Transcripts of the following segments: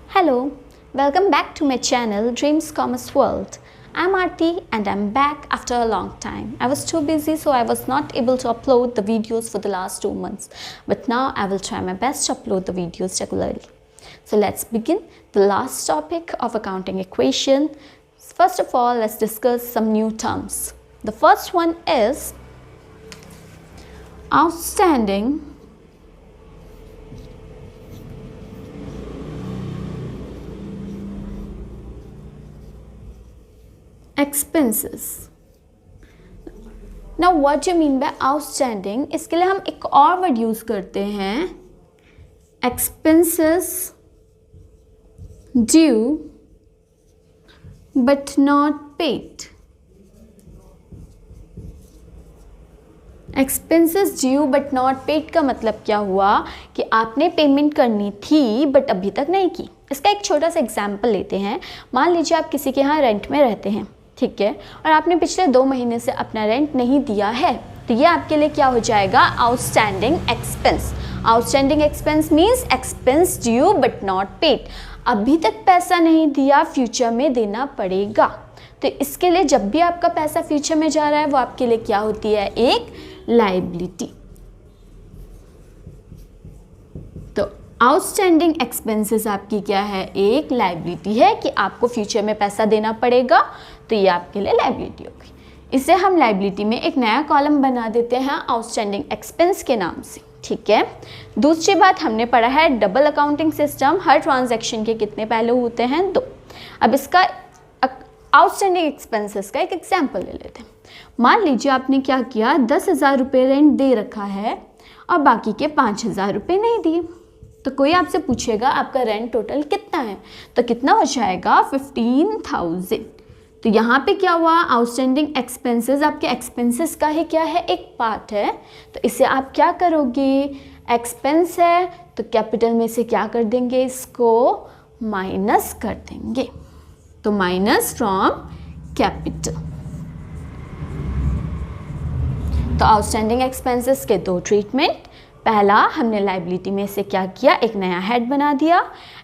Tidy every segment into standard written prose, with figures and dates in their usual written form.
Hello, welcome back to my channel Dreams Commerce World. I'm Aarti and I'm back after a long time. I was too busy, so I was not able to upload the videos for the last 2 months. But now I will try my best to upload the videos regularly. So let's begin the last topic of accounting equation. First of all, let's discuss some new terms. The first one is outstanding expenses. Now what do you mean by outstanding? इसके लिए हम एक और word use करते हैं, expenses due but not paid. Expenses due but not paid का मतलब क्या हुआ कि आपने पेमेंट करनी थी बट अभी तक नहीं की। इसका एक छोटा सा एग्जाम्पल लेते हैं। मान लीजिए आप किसी के यहाँ रेंट में रहते हैं, ठीक है, और आपने पिछले 2 महीने से अपना रेंट नहीं दिया है, तो ये आपके लिए क्या हो जाएगा, outstanding expense. Outstanding expense means expense due but not paid. अभी तक पैसा नहीं दिया, फ्यूचर में देना पड़ेगा। तो इसके लिए जब भी आपका पैसा फ्यूचर में जा रहा है वो आपके लिए क्या होती है, एक लायबिलिटी। तो आउटस्टैंडिंग एक्सपेंसेस आपकी क्या है, एक लायबिलिटी है कि आपको फ्यूचर में पैसा देना पड़ेगा, तो ये आपके लिए लायबिलिटी होगी। इसे हम लायबिलिटी में एक नया कॉलम बना देते हैं आउटस्टैंडिंग एक्सपेंस के नाम से, ठीक है। दूसरी बात हमने पढ़ा है डबल अकाउंटिंग सिस्टम। हर ट्रांजैक्शन के कितने पहलू होते हैं, 2। अब इसका आउटस्टैंडिंग एक्सपेंसेस का एक एग्जाम्पल ले लेते हैं। मान लीजिए आपने क्या किया, 10,000 रुपये रेंट दे रखा है और बाकी के 5,000 रुपये नहीं दिए। तो कोई आपसे पूछेगा आपका रेंट टोटल कितना है, तो कितना हो जाएगा, 15,000। तो यहाँ पे क्या हुआ, आउटस्टैंडिंग एक्सपेंसेस आपके एक्सपेंसेस का ही क्या है, एक पार्ट है। तो इसे आप क्या करोगे, एक्सपेंस है तो कैपिटल में से क्या कर देंगे, इसको माइनस कर देंगे। तो माइनस फ्रॉम कैपिटल। तो आउटस्टैंडिंग एक्सपेंसेस के 2 ट्रीटमेंट। पहला, हमने लायबिलिटी में से क्या किया, एक नया हेड बना दिया,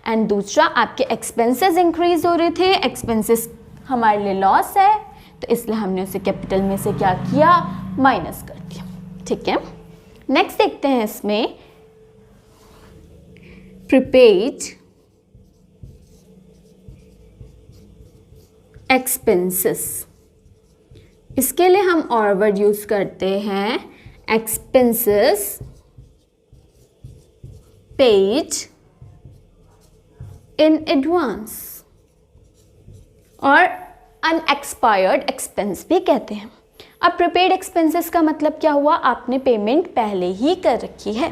एंड दूसरा आपके एक्सपेंसेस इंक्रीज हो रहे थे, एक्सपेंसेस हमारे लिए लॉस है, तो इसलिए हमने उसे कैपिटल में से क्या किया, माइनस कर दिया, ठीक है। नेक्स्ट देखते हैं इसमें प्रीपेड एक्सपेंसेस। इसके लिए हम और वर्ड यूज करते हैं, एक्सपेंसेस पेड इन एडवांस, और अनएक्सपायर्ड एक्सपेंस भी कहते हैं। अब प्रीपेड एक्सपेंसेस का मतलब क्या हुआ, आपने पेमेंट पहले ही कर रखी है।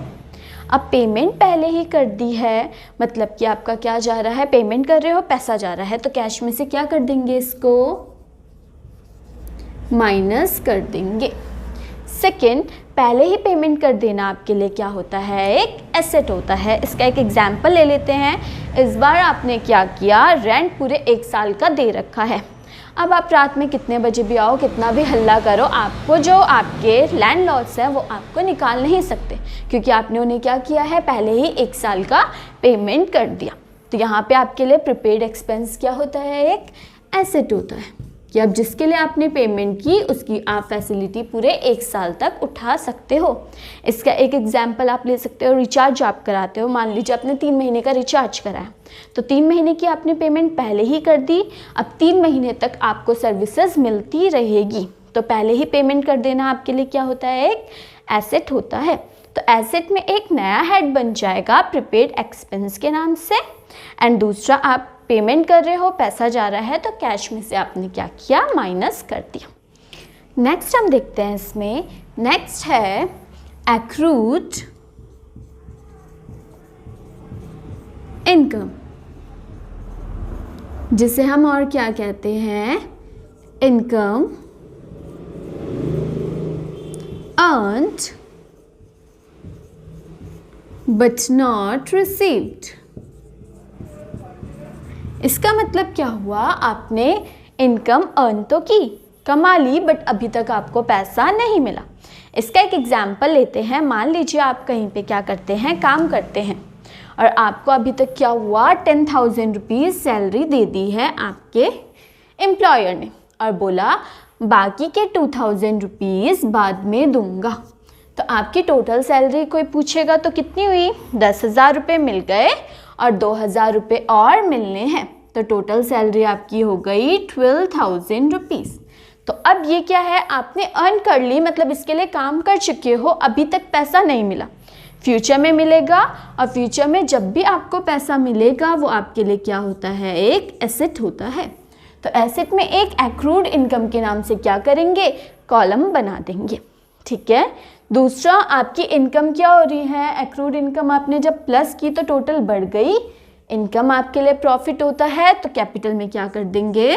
अब पेमेंट पहले ही कर दी है मतलब कि आपका क्या जा रहा है, पेमेंट कर रहे हो, पैसा जा रहा है, तो कैश में से क्या कर देंगे, इसको माइनस कर देंगे। सेकेंड, पहले ही पेमेंट कर देना आपके लिए क्या होता है, एक एसेट होता है। इसका एक एग्जाम्पल ले लेते हैं। इस बार आपने क्या किया, रेंट पूरे 1 साल का दे रखा है। अब आप रात में कितने बजे भी आओ, कितना भी हल्ला करो, आपको जो आपके लैंडलॉर्ड्स हैं वो आपको निकाल नहीं सकते, क्योंकि आपने उन्हें क्या किया है, पहले ही 1 साल का पेमेंट कर दिया। तो यहाँ पे आपके लिए प्रीपेड एक्सपेंस क्या होता है, एक एसेट होता है कि अब जिसके लिए आपने पेमेंट की उसकी आप फैसिलिटी पूरे 1 साल तक उठा सकते हो। इसका एक एग्जाम्पल आप ले सकते हो, रिचार्ज आप कराते हो। मान लीजिए आपने 3 महीने का रिचार्ज कराया, तो 3 महीने की आपने पेमेंट पहले ही कर दी। अब 3 महीने तक आपको सर्विसेज मिलती रहेगी, तो पहले ही पेमेंट कर देना आपके लिए क्या होता है, एक एसेट होता है। तो एसेट में एक नया हेड बन जाएगा प्रीपेड एक्सपेंस के नाम से, एंड दूसरा आप पेमेंट कर रहे हो, पैसा जा रहा है, तो कैश में से आपने क्या किया, माइनस कर दिया। नेक्स्ट हम देखते हैं इसमें, नेक्स्ट है एक्रूड इनकम, जिसे हम और क्या कहते हैं, income earned but not received. इसका मतलब क्या हुआ, आपने इनकम अर्न तो की, कमा ली, बट अभी तक आपको पैसा नहीं मिला। इसका एक एग्जाम्पल लेते हैं। मान लीजिए आप कहीं पे क्या करते हैं, काम करते हैं, और आपको अभी तक क्या हुआ, 10,000 रुपीज़ सैलरी दे दी है आपके एम्प्लॉयर ने, और बोला बाकी के 2,000 रुपीज़ बाद में दूंगा। तो आपकी टोटल सैलरी कोई पूछेगा तो कितनी हुई, 10,000 रुपये मिल गए और 2,000 रुपये और मिलने हैं, तो टोटल सैलरी आपकी हो गई 12,000 रुपीज़। तो अब ये क्या है, आपने अर्न कर ली, मतलब इसके लिए काम कर चुके हो, अभी तक पैसा नहीं मिला, फ्यूचर में मिलेगा, और फ्यूचर में जब भी आपको पैसा मिलेगा वो आपके लिए क्या होता है, एक एसेट होता है। तो एसेट में एक एक्रूड इनकम के नाम से क्या करेंगे, कॉलम बना देंगे, ठीक है। दूसरा, आपकी इनकम क्या हो रही है, एक्रूड इनकम आपने जब प्लस की तो टोटल बढ़ गई, इनकम आपके लिए प्रॉफिट होता है, तो कैपिटल में क्या कर देंगे,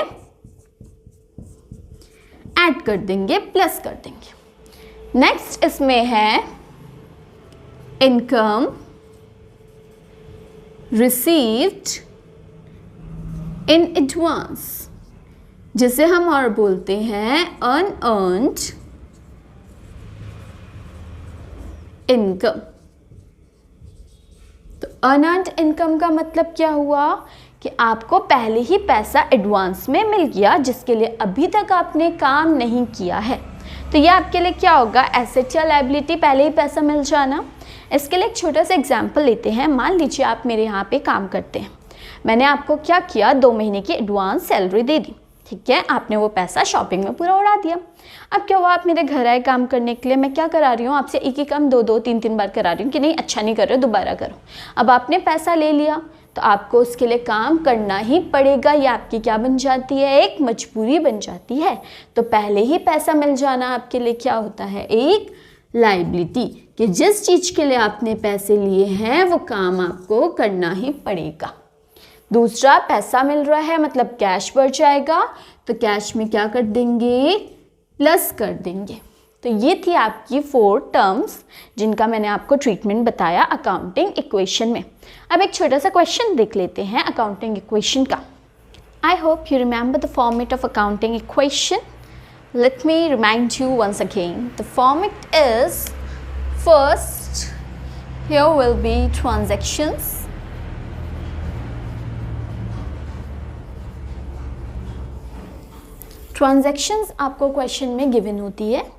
ऐड कर देंगे, प्लस कर देंगे। नेक्स्ट इसमें है इनकम रिसीव्ड इन एडवांस, जिसे हम और बोलते हैं अनअर्न्ड इनकम। तो अनअर्न्ड इनकम का मतलब क्या हुआ कि आपको पहले ही पैसा एडवांस में मिल गया, जिसके लिए अभी तक आपने काम नहीं किया है। तो ये आपके लिए क्या होगा, एसेट या लायबिलिटी, पहले ही पैसा मिल जाना। इसके लिए एक छोटा सा एग्जांपल लेते हैं। मान लीजिए आप मेरे यहाँ पे काम करते हैं, मैंने आपको क्या किया, 2 महीने की एडवांस सैलरी दे दी, ठीक है। आपने वो पैसा शॉपिंग में पूरा उड़ा दिया। अब क्या हुआ, आप मेरे घर आए काम करने के लिए, मैं क्या करा रही हूँ, आपसे एक ही काम 2-2, 3-3 बार करा रही हूँ कि नहीं अच्छा नहीं कर रहे हो, दोबारा करो। अब आपने पैसा ले लिया तो आपको उसके लिए काम करना ही पड़ेगा, ये आपकी क्या बन जाती है, एक मजबूरी बन जाती है। तो पहले ही पैसा मिल जाना आपके लिए क्या होता है, एक लायबिलिटी, कि जिस चीज़ के लिए आपने पैसे लिए हैं वो काम आपको करना ही पड़ेगा। दूसरा, पैसा मिल रहा है मतलब कैश बढ़ जाएगा, तो कैश में क्या कर देंगे, प्लस कर देंगे। तो ये थी आपकी 4 टर्म्स जिनका मैंने आपको ट्रीटमेंट बताया अकाउंटिंग इक्वेशन में। अब एक छोटा सा क्वेश्चन देख लेते हैं अकाउंटिंग इक्वेशन का। I hope you remember the format of accounting equation. Let me remind you once again. The format is, first here will be transactions, transactions आपको क्वेश्चन में गिवन होती है।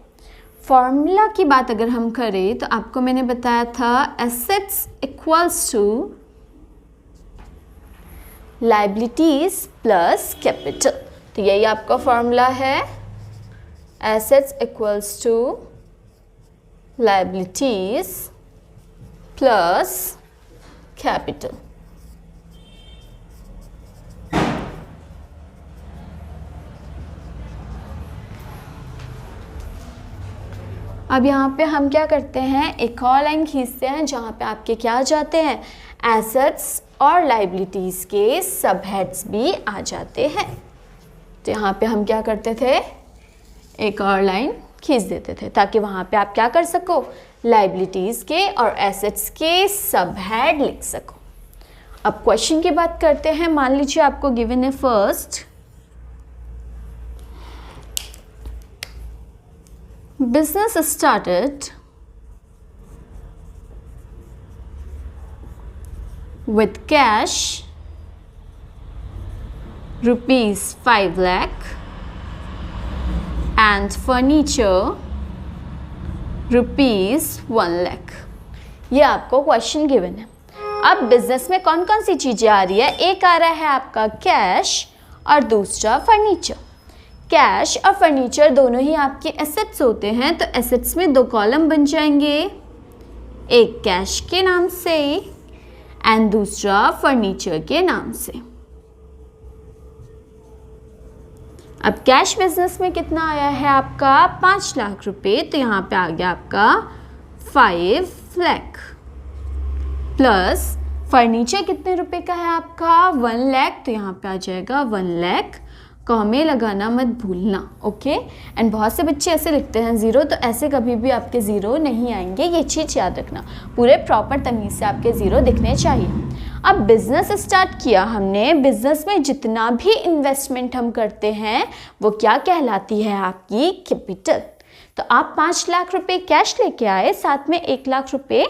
फॉर्मूला की बात अगर हम करें तो आपको मैंने बताया था assets equals to liabilities plus capital. तो यही आपका फॉर्मूला है, assets equals to liabilities plus capital. अब यहाँ पे हम क्या करते हैं, एक और लाइन खींचते हैं जहाँ पे आपके क्या आ जाते हैं, एसेट्स और लायबिलिटीज़ के सब हेड्स भी आ जाते हैं। तो यहाँ पे हम क्या करते थे, एक और लाइन खींच देते थे ताकि वहाँ पे आप क्या कर सको, लायबिलिटीज़ के और एसेट्स के सब हेड लिख सको। अब क्वेश्चन की बात करते हैं। मान लीजिए आपको गिवन है first, business started with cash rupees 5 lakh and furniture rupees 1 lakh। ये आपको क्वेश्चन गिवन है। अब बिजनेस में कौन कौन सी चीज़ें आ रही है, एक आ रहा है आपका कैश और दूसरा फर्नीचर। कैश और फर्नीचर दोनों ही आपके एसेट्स होते हैं, तो एसेट्स में 2 कॉलम बन जाएंगे, एक कैश के नाम से एंड दूसरा फर्नीचर के नाम से। अब कैश बिजनेस में कितना आया है आपका, 5 लाख रुपए, तो यहाँ पे आ गया आपका 5 लाख प्लस फर्नीचर कितने रुपए का है आपका 1 लाख, तो यहाँ पे आ जाएगा 1 लाख। कॉमे लगाना मत भूलना, ओके। एंड बहुत से बच्चे ऐसे लिखते हैं 0, तो ऐसे कभी भी आपके 0 नहीं आएंगे, ये चीज़ याद रखना। पूरे प्रॉपर तमीज़ से आपके 0 दिखने चाहिए। अब बिज़नेस स्टार्ट किया हमने, बिज़नेस में जितना भी इन्वेस्टमेंट हम करते हैं वो क्या कहलाती है, आपकी कैपिटल। तो आप 5 लाख रुपए कैश लेके आए, साथ में 1 लाख रुपए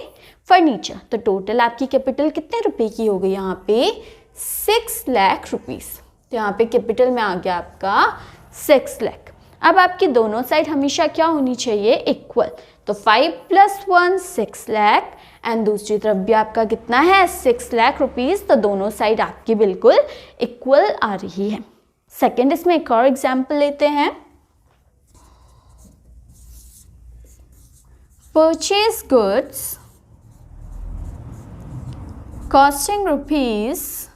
फर्नीचर, तो टोटल आपकी कैपिटल कितने रुपए की हो गई यहाँ पे 6 लाख रुपीस। तो यहाँ पे कैपिटल में आ गया आपका 6 लाख। अब आपकी दोनों साइड हमेशा क्या होनी चाहिए, इक्वल। तो 5 + 1 6 लाख एंड दूसरी तरफ भी आपका कितना है 6 लाख रुपीस। तो दोनों साइड आपकी बिल्कुल इक्वल आ रही है। सेकेंड इसमें एक और एग्जाम्पल लेते हैं। Purchase goods costing rupees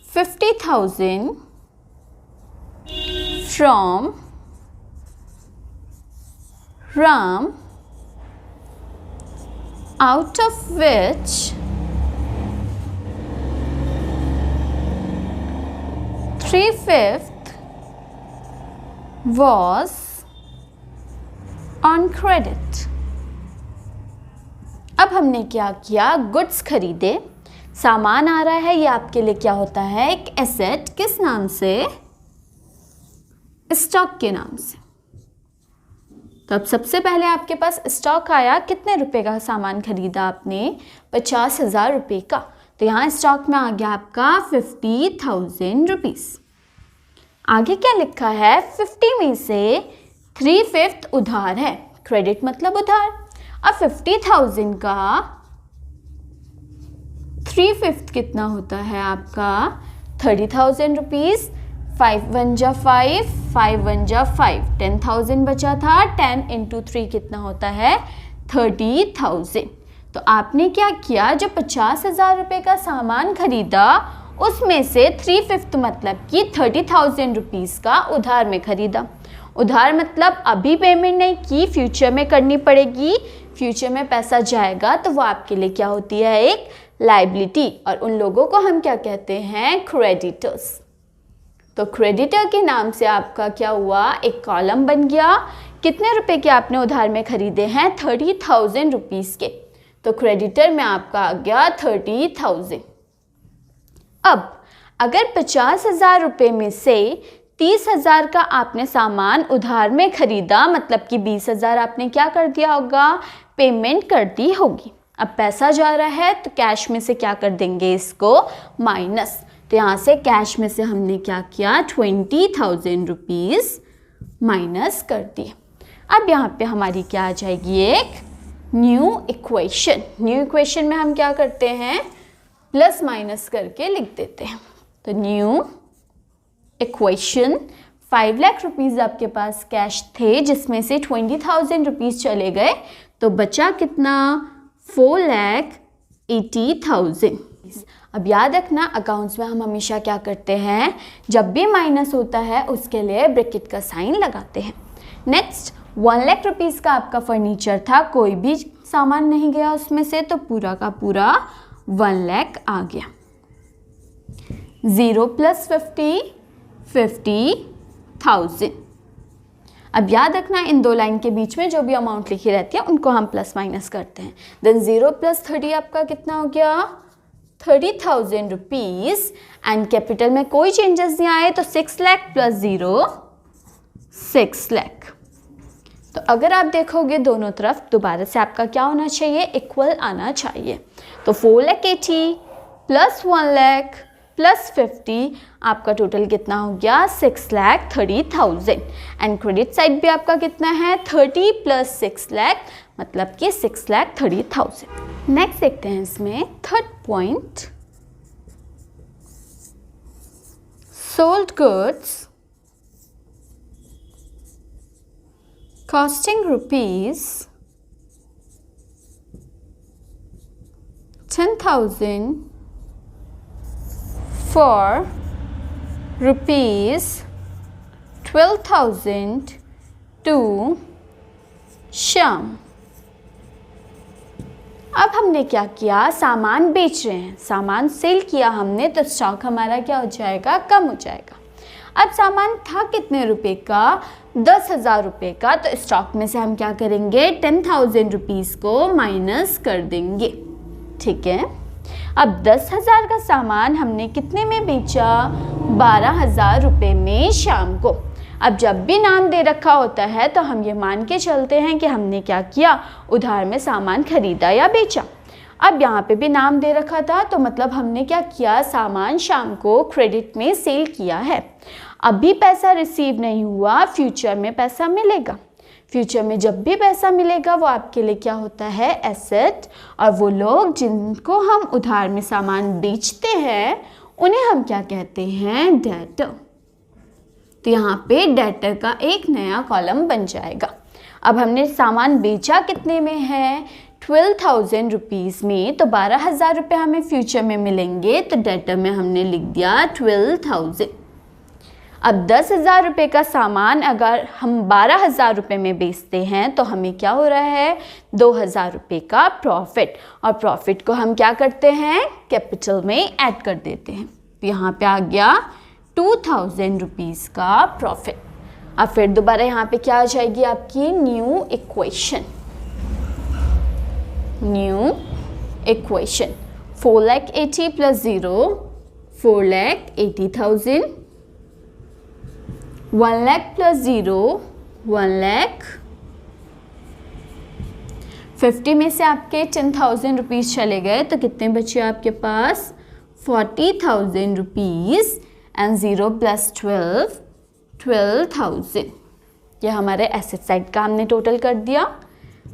50,000 from Ram, out of which 3/5 was on credit। अब हमने क्या किया, गुड्स खरीदे, सामान आ रहा है, ये आपके लिए क्या होता है, एक एसेट, किस नाम से, स्टॉक के नाम से। तो अब सबसे पहले आपके पास स्टॉक आया, कितने रुपए का सामान खरीदा आपने, 50,000 रुपये का। तो यहाँ स्टॉक में आ गया आपका 50,000 रुपीज़। आगे क्या लिखा है, 50 में से 3/5 उधार है, क्रेडिट मतलब उधार। अब 50,000 का 3/5 कितना होता है आपका 30,000 रुपीज़। 5 1 जा 5, 5 1 जा 5, 10,000 बचा था। 10 × 3 कितना होता है 30,000। तो आपने क्या किया, जो 50,000 रुपये का सामान खरीदा उसमें से 3/5 मतलब कि 30,000 रुपीज़ का उधार में खरीदा। उधार मतलब अभी पेमेंट नहीं की, फ्यूचर में करनी पड़ेगी, फ्यूचर में पैसा जाएगा तो वो आपके लिए क्या होती है, एक लाइबिलिटी। और उन लोगों को हम क्या कहते हैं, क्रेडिटर्स। तो क्रेडिटर के नाम से आपका क्या हुआ, एक कॉलम बन गया। कितने रुपए के आपने उधार में खरीदे हैं, 30,000 रुपीज़ के। तो क्रेडिटर में आपका आ गया 30,000। अब अगर 50,000 रुपये में से 30,000 का आपने सामान उधार में खरीदा, मतलब कि 20,000 आपने क्या कर दिया होगा, पेमेंट कर दी होगी। अब पैसा जा रहा है तो कैश में से क्या कर देंगे, इसको माइनस। तो यहाँ से कैश में से हमने क्या किया, 20,000 रुपीज़ माइनस कर दिए। अब यहाँ पे हमारी क्या आ जाएगी, एक न्यू इक्वेशन। न्यू इक्वेशन में हम क्या करते हैं, प्लस माइनस करके लिख देते हैं। तो न्यू इक्वेशन, 5 लाख रुपीज़ आपके पास कैश थे, जिसमें से 20,000 रुपीज़ चले गए, तो बचा कितना, 4,80,000। अब याद रखना, अकाउंट्स में हम हमेशा क्या करते हैं, जब भी माइनस होता है उसके लिए ब्रैकेट का साइन लगाते हैं। नेक्स्ट 1 लाख रुपीज़ का आपका फर्नीचर था, कोई भी सामान नहीं गया उसमें से, तो पूरा का पूरा 1 लाख आ गया। 0 + 50 50,000। अब याद रखना, इन दो लाइन के बीच में जो भी अमाउंट लिखी रहती है उनको हम प्लस माइनस करते हैं। देन 0 + 30 आपका कितना हो गया, 30,000 रुपीज़। एंड कैपिटल में कोई चेंजेस नहीं आए, तो 6 लाख + 0 6 लाख। तो अगर आप देखोगे दोनों तरफ, दोबारा से आपका क्या होना चाहिए, इक्वल आना चाहिए। तो 4,80,000 + 1 लाख + 50, आपका टोटल कितना हो गया, 6,30,000। एंड क्रेडिट साइड भी आपका कितना है, 30 + 6 लाख, मतलब कि 6,30,000। नेक्स्ट देखते हैं इसमें third point, sold goods costing rupees 10,000 for rupees 12,000 to Shyam। अब हमने क्या किया, सामान बेच रहे हैं, सामान सेल किया हमने, तो स्टॉक हमारा क्या हो जाएगा, कम हो जाएगा। अब सामान था कितने रुपए का, 10,000 रुपये का, तो स्टॉक में से हम क्या करेंगे, 10,000 रुपीज़ को माइनस कर देंगे। ठीक है, अब 10,000 का सामान हमने कितने में बेचा, 12,000 रुपये में शाम को। अब जब भी नाम दे रखा होता है तो हम ये मान के चलते हैं कि हमने क्या किया, उधार में सामान खरीदा या बेचा। अब यहाँ पे भी नाम दे रखा था तो मतलब हमने क्या किया, सामान शाम को क्रेडिट में सेल किया है। अभी पैसा रिसीव नहीं हुआ, फ्यूचर में पैसा मिलेगा। फ्यूचर में जब भी पैसा मिलेगा वो आपके लिए क्या होता है, एसेट। और वो लोग जिनको हम उधार में सामान बेचते हैं उन्हें हम क्या कहते हैं, डेटर। तो यहाँ पे डेटर का एक नया कॉलम बन जाएगा। अब हमने सामान बेचा कितने में है, 12,000 रुपीज़ में, तो 12,000 रुपये हमें फ्यूचर में मिलेंगे, तो डेटर में हमने लिख दिया 12,000। अब 10,000 रुपये का सामान अगर हम 12,000 रुपये में बेचते हैं तो हमें क्या हो रहा है, 2,000 रुपये का प्रॉफिट। और प्रॉफिट को हम क्या करते हैं, कैपिटल में ऐड कर देते हैं। तो यहाँ पे आ गया 2,000 रुपीज़ का प्रॉफिट। अब फिर दोबारा यहाँ पे क्या आ जाएगी आपकी new equation. New equation 4,80,000 plus 0, 4,80,000, 1,00,000 plus 0, 1,00,000। 50 में से आपके 10,000 रुपीज़ चले गए तो कितने बचे आपके पास, 40,000 रुपीज़। And 0 plus 12, 12,000। ये हमारे एसेट साइड का हमने टोटल कर दिया।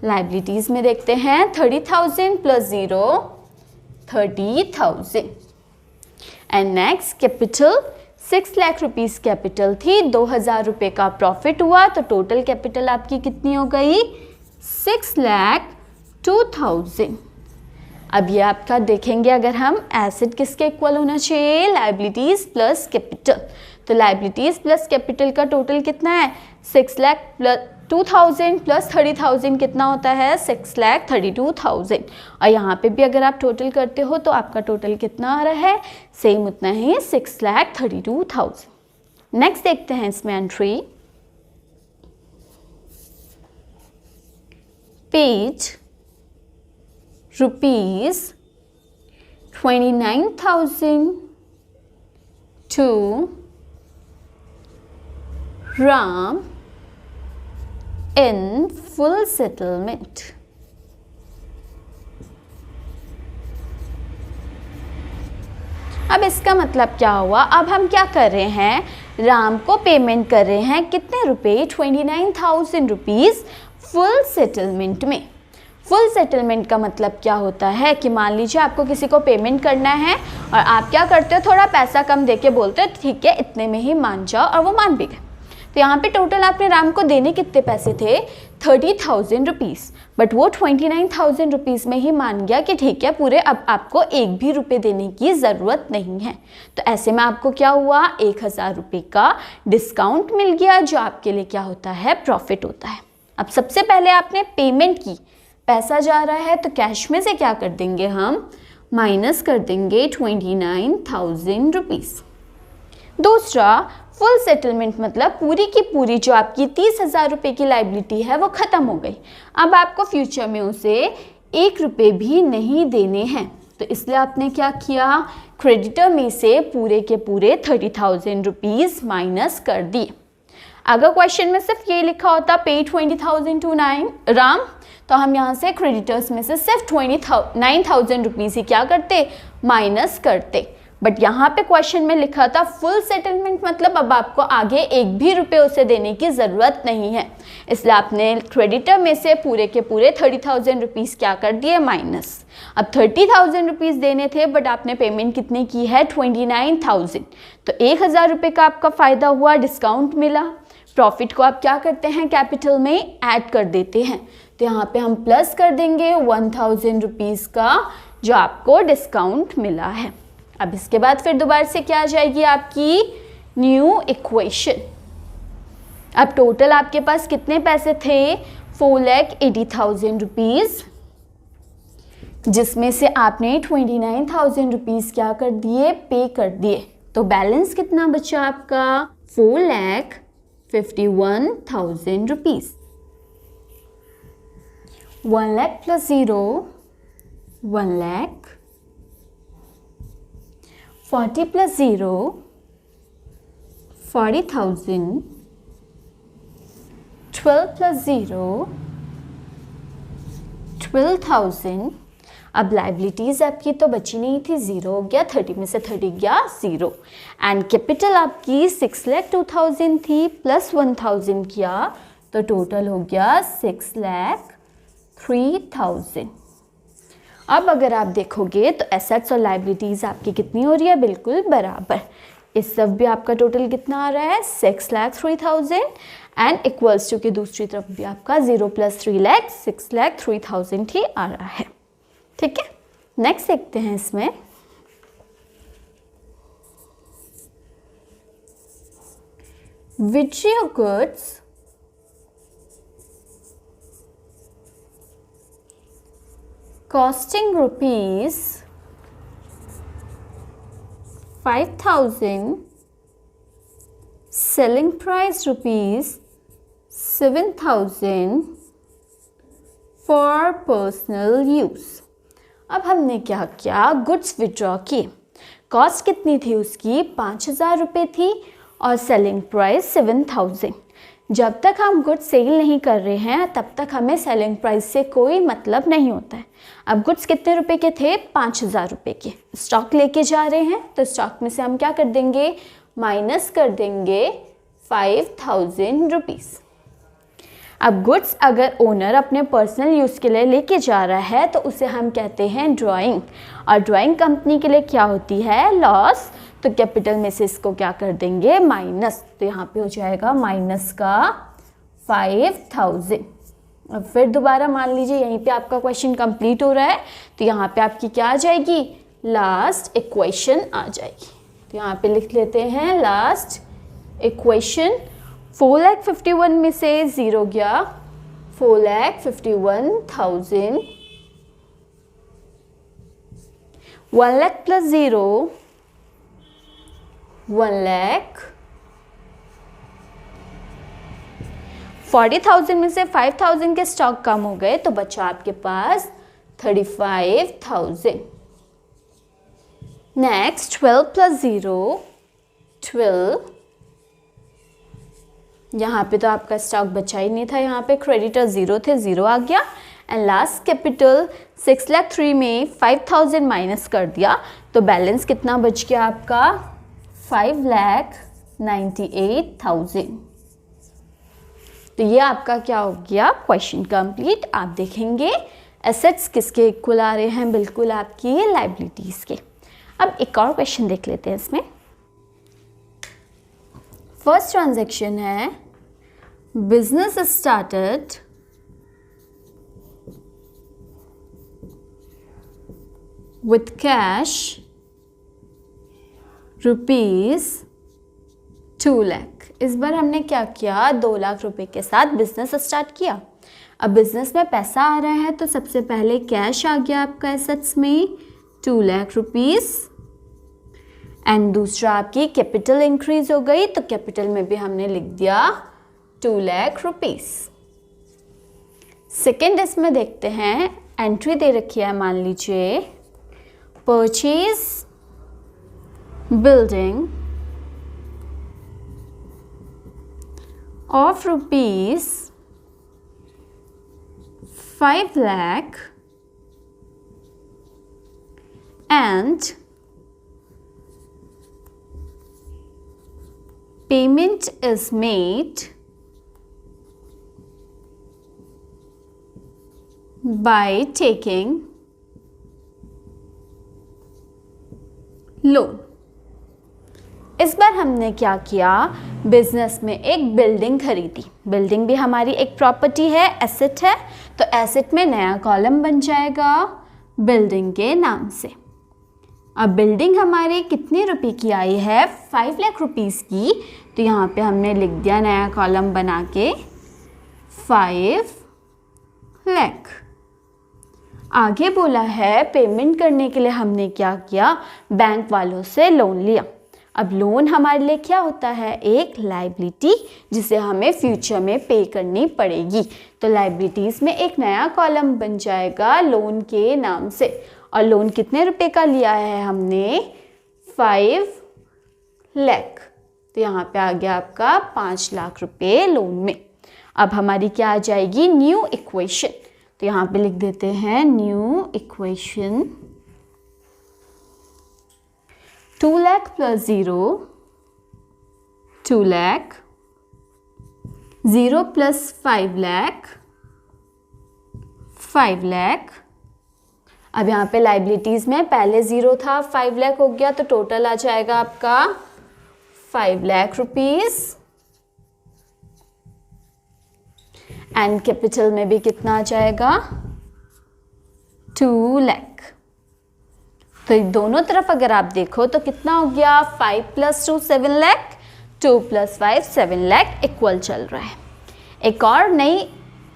लाइबिलिटीज़ में देखते हैं 30,000 plus 0, 30,000। And next capital, 6 lakh rupees capital थी, 2,000 रुपये का प्रॉफिट हुआ, तो टोटल कैपिटल आपकी कितनी हो गई, 6,02,000। अब ये आपका देखेंगे अगर हम, एसेट किसके इक्वल होना चाहिए, लाइबिलिटीज़ प्लस कैपिटल। तो लाइबिलिटीज़ प्लस कैपिटल का टोटल कितना है, 6 लाख प्लस 2,000 प्लस 30,000 कितना होता है, 6,32,000। और यहाँ पे भी अगर आप टोटल करते हो तो आपका टोटल कितना आ रहा है, सेम उतना ही, 6,32,000। नेक्स्ट देखते हैं इसमें entry, page ₹29,000 to Ram in full settlement। अब इसका मतलब क्या हुआ, अब हम क्या कर रहे हैं, राम को पेमेंट कर रहे हैं कितने रुपए, 29,000 रुपीज़ फुल सेटलमेंट में। फुल सेटलमेंट का मतलब क्या होता है कि मान लीजिए आपको किसी को पेमेंट करना है और आप क्या करते हो, थोड़ा पैसा कम देके बोलते हो ठीक है इतने में ही मान जाओ, और वो मान भी गए। तो यहाँ पे टोटल आपने राम को देने कितने पैसे थे, 30,000 रुपीज़, बट वो 29,000 रुपीज़ में ही मान गया कि ठीक है पूरे, अब आपको एक भी रुपये देने की ज़रूरत नहीं है। तो ऐसे में आपको क्या हुआ, 1,000 रुपये का डिस्काउंट मिल गया, जो आपके लिए क्या होता है, प्रॉफिट होता है। अब सबसे पहले आपने पेमेंट की, पैसा जा रहा है तो कैश में से क्या कर देंगे हम, माइनस कर देंगे 29,000 रुपीज़। दूसरा, फुल सेटलमेंट मतलब पूरी की पूरी जो आपकी 30,000 रुपये की लाइबिलिटी है वो ख़त्म हो गई। अब आपको फ्यूचर में उसे 1 रुपये भी नहीं देने हैं, तो इसलिए आपने क्या किया, क्रेडिटर में से पूरे के पूरे 30,000 रुपीज़ माइनस कर दिए। अगर क्वेश्चन में सिर्फ ये लिखा होता पे 20,000 टू राम, तो हम यहाँ से क्रेडिटर्स में से सिर्फ 29,000 रुपीज़ ही क्या करते, माइनस करते। बट यहाँ पे क्वेश्चन में लिखा था फुल सेटलमेंट मतलब अब आपको आगे एक भी रुपये उसे देने की ज़रूरत नहीं है, इसलिए आपने क्रेडिटर में से पूरे के पूरे 30,000 रुपीज़ क्या कर दिए, माइनस। अब 30,000 रुपीज़ देने थे बट आपने पेमेंट कितनी की है, 29,000, तो 1,000 रुपये का आपका फ़ायदा हुआ, डिस्काउंट मिला। प्रॉफिट को आप क्या करते हैं, कैपिटल में ऐड कर देते हैं, तो यहाँ पे हम प्लस कर देंगे 1,000 रुपीज़ का जो आपको डिस्काउंट मिला है। अब इसके बाद फिर दोबारा से क्या आ जाएगी आपकी न्यू इक्वेशन। अब टोटल आपके पास कितने पैसे थे, 4,80,000 रुपीज़, जिसमें से आपने 29,000 रुपीज़ क्या कर दिए, पे कर दिए। तो बैलेंस कितना बचा आपका, 4,51,000 रुपीज़। 1,00,000 plus 0, 1,00,000, 40 plus 0, 40,000, 12 plus 0 12,000। अब लाइबिलिटीज़ आपकी तो बची नहीं थी, 0 हो गया, 30 में से 30 गया 0। एंड कैपिटल आपकी 6,02,000 थी, प्लस 1,000 किया तो टोटल हो गया 6,03,000। अब अगर आप देखोगे तो एसेट्स और लाइबिलिटीज़ आपकी कितनी हो रही है, बिल्कुल बराबर। इस सब भी आपका टोटल कितना आ रहा है, 6,03,000 एंड इक्वल्स टू के दूसरी तरफ भी आपका 0 प्लस 3 लाख 6,03,000 ही आ रहा है। ठीक है, नेक्स्ट देखते हैं इसमें। Which your goods costing rupees 5,000, selling price rupees 7,000 for personal use। अब हमने क्या किया, गुड्स विड्रॉ की। कॉस्ट कितनी थी उसकी, 5,000 रुपये थी और सेलिंग प्राइस 7,000। जब तक हम गुड्स सेल नहीं कर रहे हैं तब तक हमें सेलिंग प्राइस से कोई मतलब नहीं होता है। अब गुड्स कितने रुपए के थे, 5,000 रुपये के। स्टॉक लेके जा रहे हैं तो स्टॉक में से हम क्या कर देंगे, माइनस कर देंगे 5,000 रुपीज़। अब गुड्स अगर ओनर अपने पर्सनल यूज़ के लिए लेके जा रहा है तो उसे हम कहते हैं ड्राइंग, और ड्राइंग कंपनी के लिए क्या होती है, लॉस। तो कैपिटल में से इसको क्या कर देंगे, माइनस। तो यहाँ पे हो जाएगा माइनस का 5,000। अब फिर दोबारा मान लीजिए यहीं पे आपका क्वेश्चन कंप्लीट हो रहा है तो यहाँ पे आपकी क्या आ जाएगी, लास्ट इक्वेशन आ जाएगी। तो यहाँ पे लिख लेते हैं लास्ट इक्वेशन। 4,51,000 में से 0 गया, 4,51,000। 1 लाख प्लस 0 1 लाख। 40,000 में से 5,000 के स्टॉक कम हो गए तो बचा आपके पास 35,000। Next 12 plus 0 12। यहाँ पे तो आपका स्टॉक बचा ही नहीं था, यहाँ पे क्रेडिटर 0 थे, 0 आ गया। एंड लास्ट कैपिटल 6,03,000 में 5,000 माइनस कर दिया तो बैलेंस कितना बच गया आपका, 5,98,000। तो ये आपका क्या हो गया, क्वेश्चन कंप्लीट। आप देखेंगे एसेट्स किसके इक्वल आ रहे हैं, बिल्कुल आपकी लाइबिलिटीज़ के। अब एक और क्वेश्चन देख लेते हैं इसमें। फर्स्ट ट्रांजैक्शन है, business started with cash ₹2 lakh. इस बार हमने क्या किया, 2 लाख रुपए के साथ बिजनेस स्टार्ट किया। अब बिजनेस में पैसा आ रहा है तो सबसे पहले कैश आ गया आपका एसेट्स में 2 लाख रुपीस। एंड दूसरा आपकी कैपिटल इंक्रीज हो गई तो कैपिटल में भी हमने लिख दिया 2 लाख रुपीस। सेकेंड इसमें देखते हैं, एंट्री दे रखी है, मान लीजिए purchase building of rupees 5 lakh and payment is made by taking loan. इस बार हमने क्या किया, बिजनेस में एक बिल्डिंग खरीदी। बिल्डिंग भी हमारी एक प्रॉपर्टी है, एसेट है, तो एसेट में नया कॉलम बन जाएगा बिल्डिंग के नाम से। अब बिल्डिंग हमारी कितने रुपए की आई है, 5 लाख रुपीस की, तो यहाँ पे हमने लिख दिया नया कॉलम बना के 5 लाख। आगे बोला है पेमेंट करने के लिए हमने क्या किया, बैंक वालों से लोन लिया। अब लोन हमारे लिए क्या होता है, एक लाइबिलिटी जिसे हमें फ्यूचर में पे करनी पड़ेगी। तो लाइबिलिटीज़ में एक नया कॉलम बन जाएगा लोन के नाम से। और लोन कितने रुपए का लिया है हमने, 5 लाख। तो यहाँ पे आ गया आपका 5 लाख रुपए लोन में। अब हमारी क्या आ जाएगी, न्यू इक्वेशन। तो यहाँ पे लिख देते हैं new equation 2 lakh plus 0 2 lakh, 0 plus 5 lakh 5 lakh. अब यहाँ पे लाइबिलिटीज़ में पहले 0 था, 5 लाख हो गया, तो टोटल आ जाएगा आपका 5 लाख रुपीज़। एंड कैपिटल में भी कितना आ जाएगा, 2 लाख। तो दोनों तरफ अगर आप देखो तो कितना हो गया, 5 plus 2 7 lakh, 2 plus 5 7 lakh equal चल रहा है। एक और नई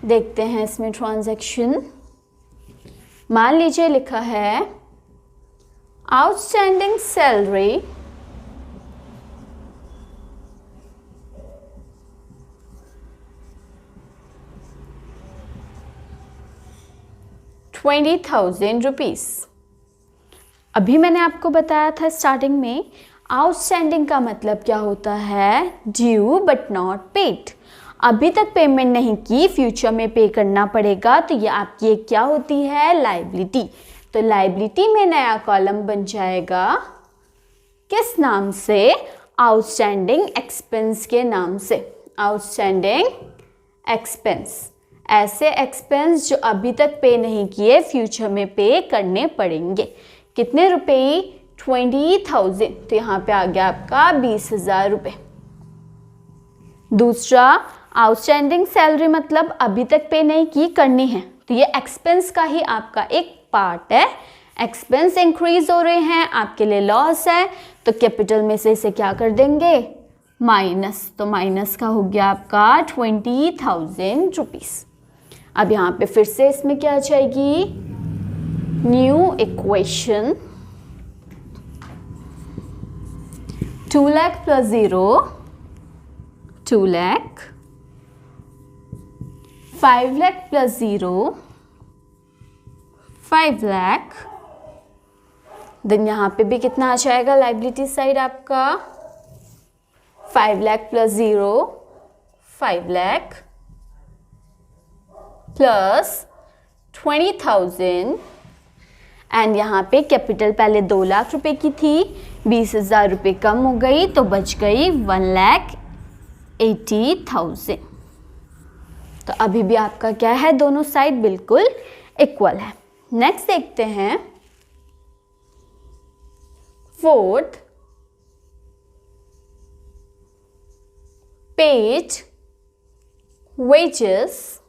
देखते हैं इसमें ट्रांजैक्शन। मान लीजिए लिखा है आउटस्टैंडिंग सैलरी 20,000 रुपीज़। अभी मैंने आपको बताया था स्टार्टिंग में, आउटस्टैंडिंग का मतलब क्या होता है, ड्यू बट नॉट पेड। अभी तक पेमेंट नहीं की, फ्यूचर में पे करना पड़ेगा, तो ये आपकी एक क्या होती है, लाइबिलिटी। तो लाइबिलिटी में नया कॉलम बन जाएगा किस नाम से, आउटस्टैंडिंग एक्सपेंस के नाम से। आउटस्टैंडिंग एक्सपेंस, ऐसे एक्सपेंस जो अभी तक पे नहीं किए, फ्यूचर में पे करने पड़ेंगे। कितने रुपए, 20,000। तो यहाँ पे आ गया आपका 20,000 रुपये। दूसरा, आउटस्टैंडिंग सैलरी मतलब अभी तक पे नहीं की, करनी है, तो ये एक्सपेंस का ही आपका एक पार्ट है। एक्सपेंस इंक्रीज हो रहे हैं, आपके लिए लॉस है, तो कैपिटल में से इसे क्या कर देंगे, माइनस। तो माइनस का हो गया आपका 20,000 रुपीज़। अब यहाँ पे फिर से इसमें क्या आ जाएगी, new equation 2 lakh plus 0 2 lakh, 5 lakh plus 0 5 lakh. Then यहाँ पे भी कितना आ जाएगा, लाइबिलिटी साइड आपका 5 lakh plus 0 5 lakh plus 20,000। And यहाँ पे कैपिटल पहले 2 लाख रुपए की थी, 20,000 रुपये कम हो गई, तो बच गई 1,80,000। तो अभी भी आपका क्या है, दोनों साइड बिल्कुल इक्वल है। नेक्स्ट देखते हैं fourth, paid wages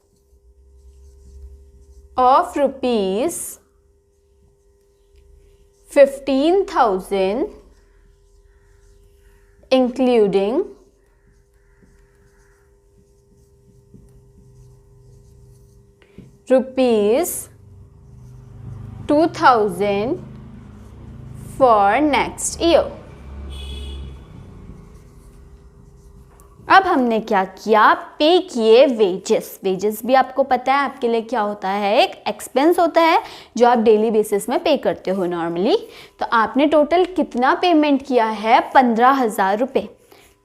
of rupees 15,000 including rupees 2,000 for next year। अब हमने क्या किया, पे किए वेजेस। वेजेस भी आपको पता है आपके लिए क्या होता है, एक एक्सपेंस होता है जो आप डेली बेसिस में पे करते हो नॉर्मली। तो आपने टोटल कितना पेमेंट किया है, 15,000 रुपये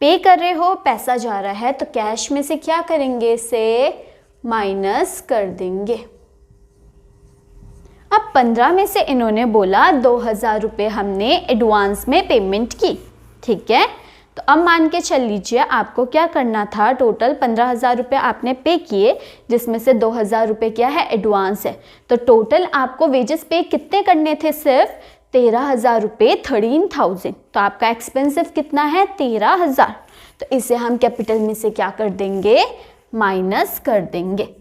पे कर रहे हो, पैसा जा रहा है, तो कैश में से क्या करेंगे, इसे माइनस कर देंगे। अब 15 में से इन्होंने बोला 2,000 रुपये हमने एडवांस में पेमेंट की, ठीक है। तो अब मान के चल लीजिए आपको क्या करना था, टोटल 15,000 रुपये आपने पे किए, जिसमें से 2,000 रुपये क्या है, एडवांस है। तो टोटल आपको वेजेस पे कितने करने थे, सिर्फ 13,000 रुपये, 13,000। तो आपका एक्सपेंसिव कितना है, 13,000। तो इसे हम कैपिटल में से क्या कर देंगे, माइनस कर देंगे।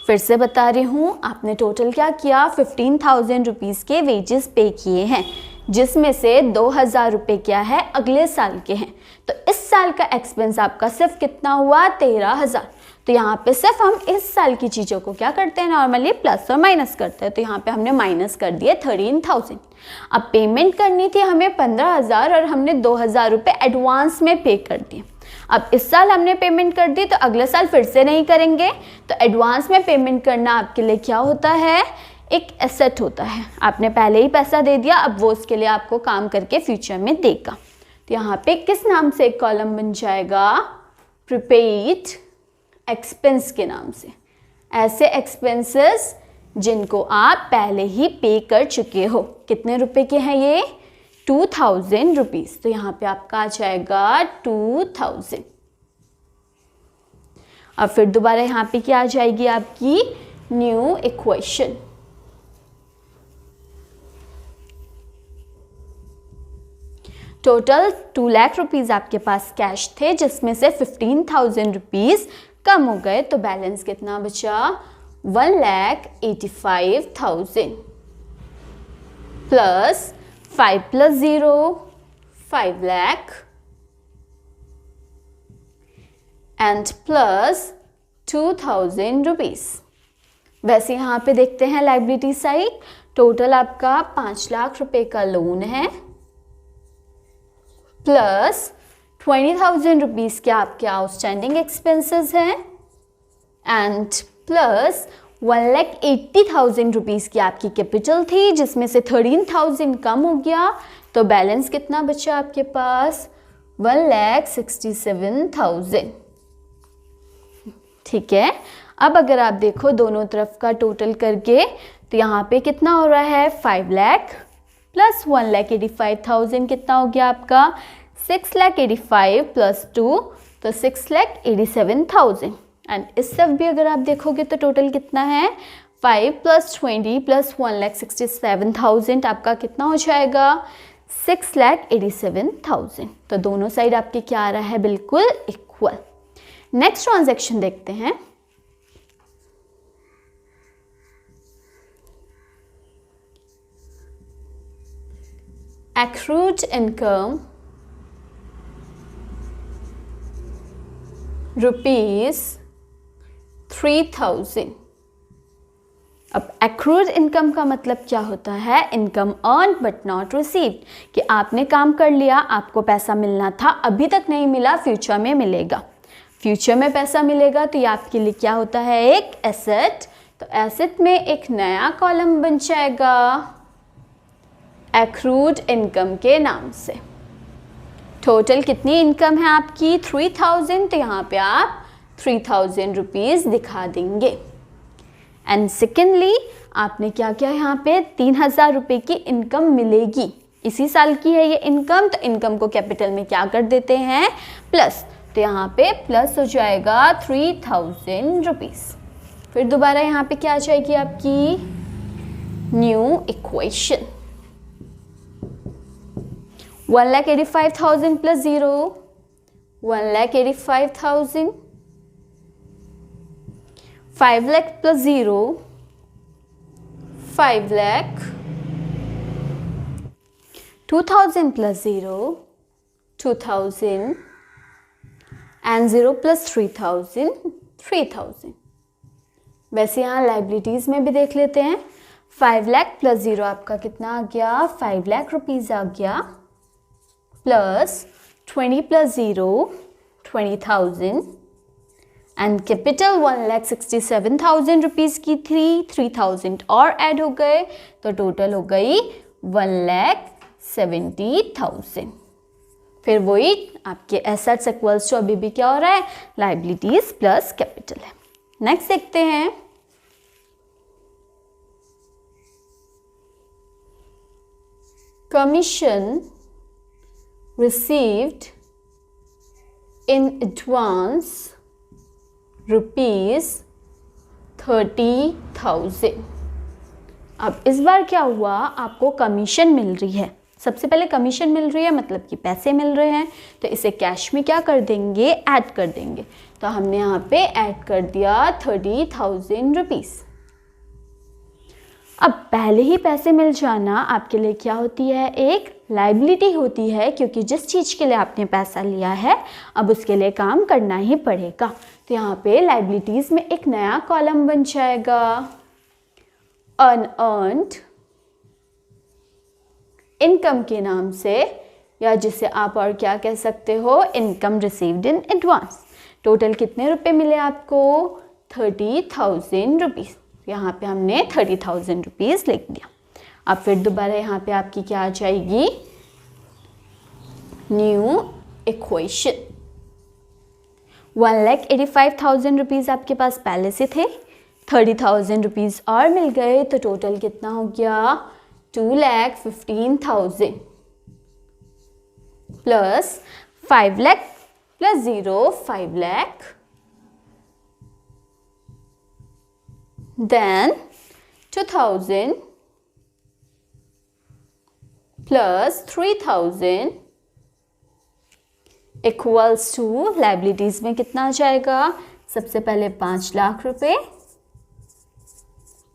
फिर से बता रही हूँ, आपने टोटल क्या किया, 15,000 रुपीज़ के वेजेस पे किए हैं, जिसमें से 2,000 रुपये क्या है, अगले साल के हैं। तो इस साल का एक्सपेंस आपका सिर्फ कितना हुआ, 13,000। तो यहाँ पे सिर्फ हम इस साल की चीज़ों को क्या करते हैं, नॉर्मली प्लस और माइनस करते हैं। तो यहाँ पे हमने माइनस कर दिए 13,000। अब पेमेंट करनी थी हमें 15,000 और हमने 2,000 रुपये एडवांस में पे कर दिए। अब इस साल हमने पेमेंट कर दी, तो अगले साल फिर से नहीं करेंगे। तो एडवांस में पेमेंट करना आपके लिए क्या होता है, एक एसेट होता है। आपने पहले ही पैसा दे दिया, अब वो उसके लिए आपको काम करके फ्यूचर में देगा। तो यहाँ पे किस नाम से एक कॉलम बन जाएगा, प्रीपेड एक्सपेंस के नाम से, ऐसे एक्सपेंसेस जिनको आप पहले ही पे कर चुके हो। कितने रुपए के हैं ये? 2000 रुपीज़। तो यहाँ पे आपका आ जाएगा 2000। अब फिर दोबारा यहाँ पे क्या आ जाएगी आपकी new equation. Total 2 lakh rupees आपके पास कैश थे, जिसमें से 15,000 रुपीज़ कम हो गए, तो बैलेंस कितना बचा? 1,85,000 plus 5 plus 0 5 lakh and plus 2,000 rupees. वैसे यहाँ पे देखते हैं लायबिलिटी साइड, टोटल आपका 5 लाख रुपए का लोन है प्लस 20,000 रुपीज़ के आपके आउटस्टैंडिंग एक्सपेंसेस हैं एंड प्लस 1,80,000 रुपीज़ की आपकी कैपिटल थी, जिसमें से 13,000 कम हो गया, तो बैलेंस कितना बचा आपके पास? 1,67,000। ठीक है। अब अगर आप देखो दोनों तरफ का टोटल करके, तो यहाँ पे कितना हो रहा है? 5 लाख प्लस 1,85,000 कितना हो गया आपका? 6,85,000 प्लस 2, तो 6,87,000। एंड इस सब भी अगर आप देखोगे तो टोटल कितना है? 5 प्लस 20 प्लस 1,67,000 आपका कितना हो जाएगा? 6,87,000। तो दोनों साइड आपके क्या आ रहा है? बिल्कुल इक्वल। नेक्स्ट ट्रांजैक्शन देखते हैं। accrued income ₹3,000। अब accrued इनकम का मतलब क्या होता है? Income earn but not received, कि आपने काम कर लिया, आपको पैसा मिलना था, अभी तक नहीं मिला, फ्यूचर में मिलेगा। फ्यूचर में पैसा मिलेगा तो ये आपके लिए क्या होता है? एक एसेट। तो एसेट में एक नया कॉलम बन जाएगा एक्रूड इनकम के नाम से। टोटल कितनी इनकम है आपकी? 3,000। तो यहाँ पे आप 3,000 रुपीज़ दिखा देंगे। एंड सेकेंडली आपने क्या किया? यहाँ पे 3,000 रुपये की इनकम मिलेगी, इसी साल की है ये इनकम, तो इनकम को कैपिटल में क्या कर देते हैं? प्लस। तो यहाँ पे प्लस हो जाएगा 3,000 रुपीज़। फिर दोबारा यहाँ पे क्या आ जाएगी आपकी new equation. 1,85,000 plus 0 1,85,000, 5 lakh plus 0 5 lakh, 2,000 plus 0 2,000 and 0 plus 3,000 3,000। वैसे यहाँ लाइबिलिटीज़ में भी देख लेते हैं। 5 लाख प्लस 0 आपका कितना आ गया? 5 लाख रुपीज़ आ गया, plus 20 plus 0 20,000 and capital 1,67,000 rupees की थी, 3,000 और ऐड हो गए, तो टोटल हो गई 1,70,000। फिर वही आपके एसेट्स इक्वल्स टू अभी भी क्या हो रहा है? लाइबिलिटीज़ प्लस कैपिटल है। नेक्स्ट देखते हैं। Commission received in advance ₹30,000। अब इस बार क्या हुआ? आपको कमीशन मिल रही है। सबसे पहले कमीशन मिल रही है मतलब कि पैसे मिल रहे हैं, तो इसे कैश में क्या कर देंगे? ऐड कर देंगे। तो हमने यहाँ पे ऐड कर दिया 30,000 रुपीज़। अब पहले ही पैसे मिल जाना आपके लिए क्या होती है? एक लाइबिलिटी होती है, क्योंकि जिस चीज़ के लिए आपने पैसा लिया है अब उसके लिए काम करना ही पड़ेगा। तो यहाँ पे लाइबिलिटीज़ में एक नया कॉलम बन जाएगा अनअर्न्ड इनकम के नाम से, या जिसे आप और क्या कह सकते हो? Income received in advance. Total कितने रुपए मिले आपको? 30,000 रुपीज़। यहाँ पे हमने 30,000 रुपीज़ लिख दिया। अब फिर दोबारा यहाँ पे आपकी क्या आ जाएगी? New equation. 1,85,000 रुपीज़ आपके पास पहले से थे, 30,000 रुपीज़ और मिल गए, तो टोटल कितना हो गया 2,15,000 plus 5 lakh plus 0 5 lakh, then 2,000 plus 3,000 equals to liabilities में कितना आ जाएगा, सबसे पहले 5 लाख रुपए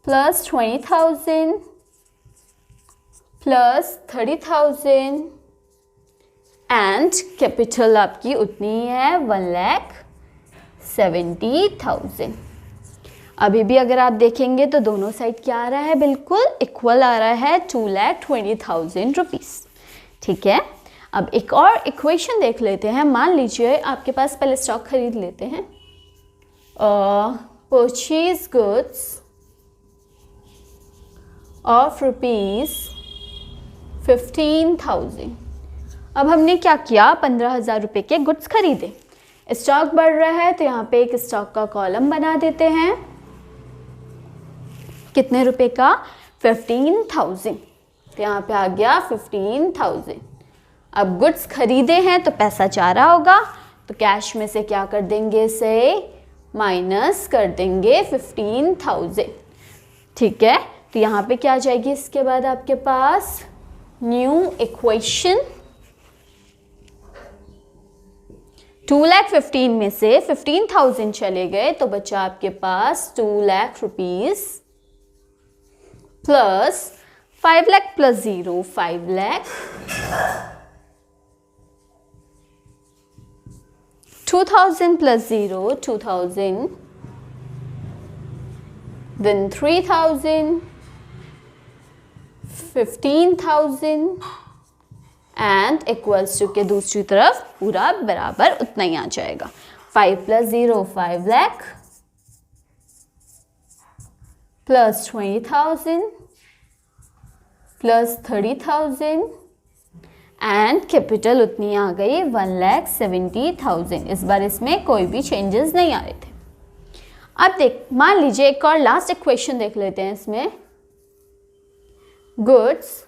प्लस 20,000 प्लस 30,000 एंड कैपिटल आपकी उतनी है 1,70,000। अभी भी अगर आप देखेंगे तो दोनों साइड क्या आ रहा है, बिल्कुल इक्वल आ रहा है, 2,20,000 रुपीज़। ठीक है, अब एक और इक्वेशन देख लेते हैं। मान लीजिए आपके पास, पहले स्टॉक खरीद लेते हैं, परचेज गुड्स ऑफ ₹15,000। अब हमने क्या किया, 15,000 रुपये के गुड्स खरीदे, स्टॉक बढ़ रहा है तो यहाँ पे एक स्टॉक का कॉलम बना देते हैं, कितने रुपए का, 15,000, तो यहाँ पे आ गया 15,000। अब गुड्स खरीदे हैं तो पैसा जा रहा होगा, तो कैश में से क्या कर देंगे, इसे माइनस कर देंगे 15,000। ठीक है, तो यहाँ पे क्या आ जाएगी, इसके बाद आपके पास न्यू इक्वेशन, 2,15,000 में से 15,000 चले गए तो बचा आपके पास 2 lakh rupees plus 5 lakh plus 0 5 lakh, 2,000 plus 0 2,000, then 3,000, 15,000 and equals to के दूसरी तरफ पूरा बराबर उतना ही आ जाएगा, 5 plus 0 5 lakh plus 20,000 plus 30,000 and capital उतनी आ गई 1,70,000। इस बार इसमें कोई भी चेंजेस नहीं आ रहे थे। अब देख, मान लीजिए एक और लास्ट इक्वेशन देख लेते हैं इसमें, goods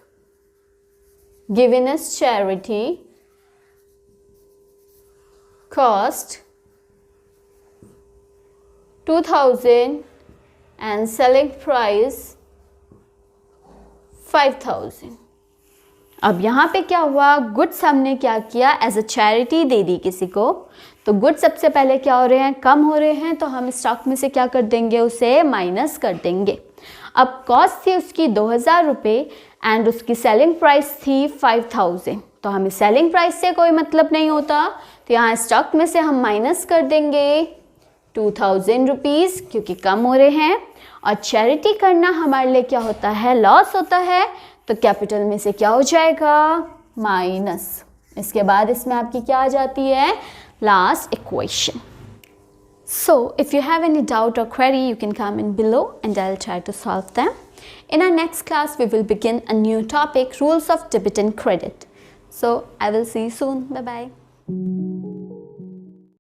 given as charity cost 2,000 and selling price 5,000। अब यहाँ पे क्या हुआ, गुड्स हमने क्या किया, एज अ चैरिटी दे दी किसी को, तो गुड्स सबसे पहले क्या हो रहे हैं, कम हो रहे हैं, तो हम स्टॉक में से क्या कर देंगे, उसे माइनस कर देंगे। अब कॉस्ट थी उसकी 2,000 रुपये एंड उसकी सेलिंग प्राइस थी 5,000, तो हमें सेलिंग प्राइस से कोई मतलब नहीं होता, तो यहाँ स्टॉक में से हम माइनस कर देंगे 2,000 रुपीज़ क्योंकि कम हो रहे हैं, और चैरिटी करना हमारे लिए क्या होता है, लॉस होता है, तो कैपिटल में से क्या हो जाएगा, माइनस। इसके बाद इसमें आपकी क्या आ जाती है, last equation. So, if you have any doubt or query, you can comment below and I'll try to solve them. In our next class, we will begin a new topic, rules of debit and credit. So, I will see you soon. Bye-bye.